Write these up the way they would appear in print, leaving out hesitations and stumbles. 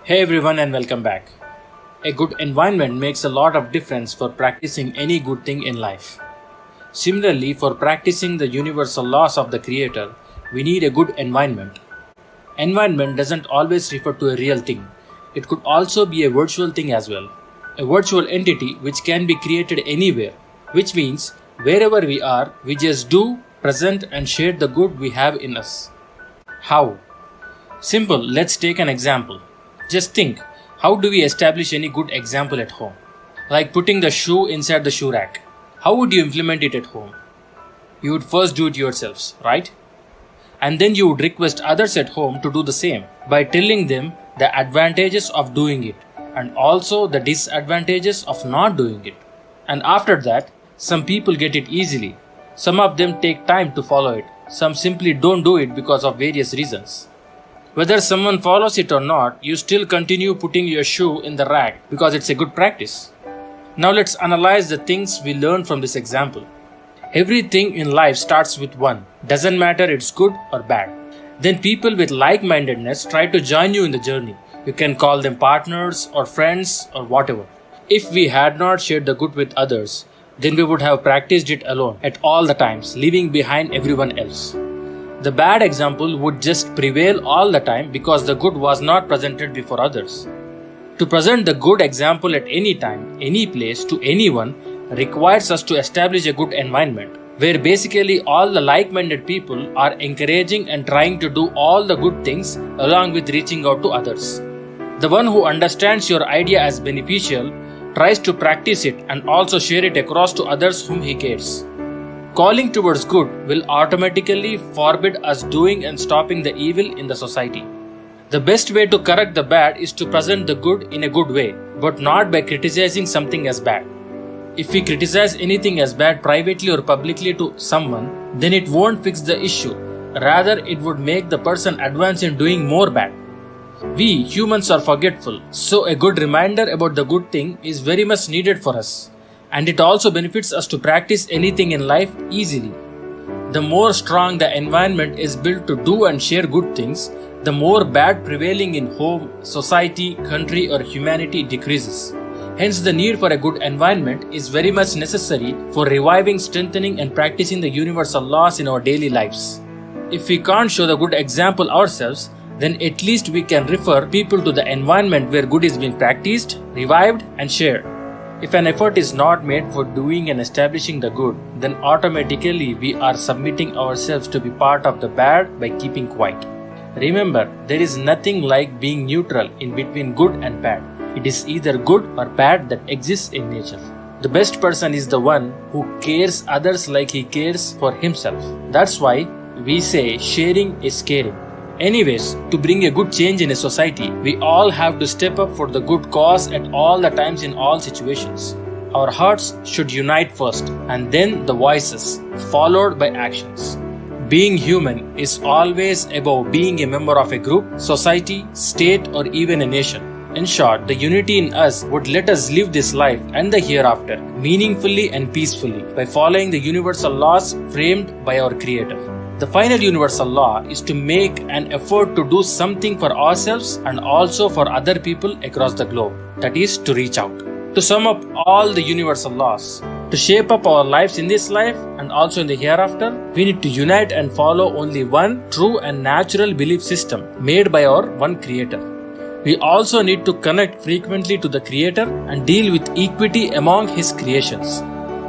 Hey everyone and welcome back. A good environment makes a lot of difference for practicing any good thing in life. Similarly, for practicing the universal laws of the Creator, we need a good environment. Environment doesn't always refer to a real thing. It could also be a virtual thing as well. A virtual entity which can be created anywhere, which means wherever we are, we just do, present and share the good we have in us. How? Simple, let's take an example. Just think, how do we establish any good example at home? Like putting the shoe inside the shoe rack. How would you implement it at home? You would first do it yourselves, right? And then you would request others at home to do the same by telling them the advantages of doing it and also the disadvantages of not doing it. And after that, some people get it easily. Some of them take time to follow it. Some simply don't do it because of various reasons. Whether someone follows it or not, you still continue putting your shoe in the rack because it's a good practice. Now let's analyze the things we learn from this example. Everything in life starts with one. Doesn't matter it's good or bad. Then people with like-mindedness try to join you in the journey. You can call them partners or friends or whatever. If we had not shared the good with others, then we would have practiced it alone at all the times, leaving behind everyone else. The bad example would just prevail all the time because the good was not presented before others. To present the good example at any time, any place, to anyone requires us to establish a good environment where basically all the like-minded people are encouraging and trying to do all the good things along with reaching out to others. The one who understands your idea as beneficial tries to practice it and also share it across to others whom he cares. Calling towards good will automatically forbid us doing and stopping the evil in the society. The best way to correct the bad is to present the good in a good way, but not by criticizing something as bad. If we criticize anything as bad privately or publicly to someone, then it won't fix the issue. Rather, it would make the person advance in doing more bad. We humans are forgetful, so a good reminder about the good thing is very much needed for us. And it also benefits us to practice anything in life easily. The more strong the environment is built to do and share good things, the more bad prevailing in home, society, country or humanity decreases. Hence the need for a good environment is very much necessary for reviving, strengthening and practicing the universal laws in our daily lives. If we can't show the good example ourselves, then at least we can refer people to the environment where good is being practiced, revived and shared. If an effort is not made for doing and establishing the good, then automatically we are submitting ourselves to be part of the bad by keeping quiet. Remember, there is nothing like being neutral in between good and bad. It is either good or bad that exists in nature. The best person is the one who cares others like he cares for himself. That's why we say sharing is caring. Anyways, to bring a good change in a society, we all have to step up for the good cause at all the times in all situations. Our hearts should unite first and then the voices, followed by actions. Being human is always about being a member of a group, society, state or even a nation. In short, the unity in us would let us live this life and the hereafter meaningfully and peacefully by following the universal laws framed by our Creator. The final universal law is to make an effort to do something for ourselves and also for other people across the globe. That is, to reach out. To sum up all the universal laws, to shape up our lives in this life and also in the hereafter, we need to unite and follow only one true and natural belief system made by our one Creator. We also need to connect frequently to the Creator and deal with equity among His creations.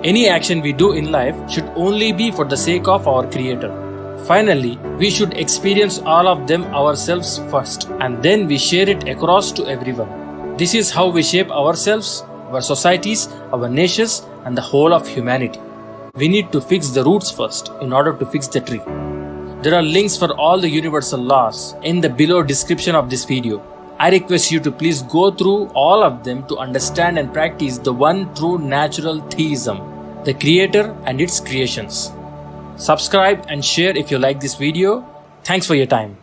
Any action we do in life should only be for the sake of our Creator. Finally, we should experience all of them ourselves first and then we share it across to everyone. This is how we shape ourselves, our societies, our nations and the whole of humanity. We need to fix the roots first in order to fix the tree. There are links for all the universal laws in the below description of this video. I request you to please go through all of them to understand and practice the one true natural theism, the Creator and its creations. Subscribe and share if you like this video. Thanks for your time.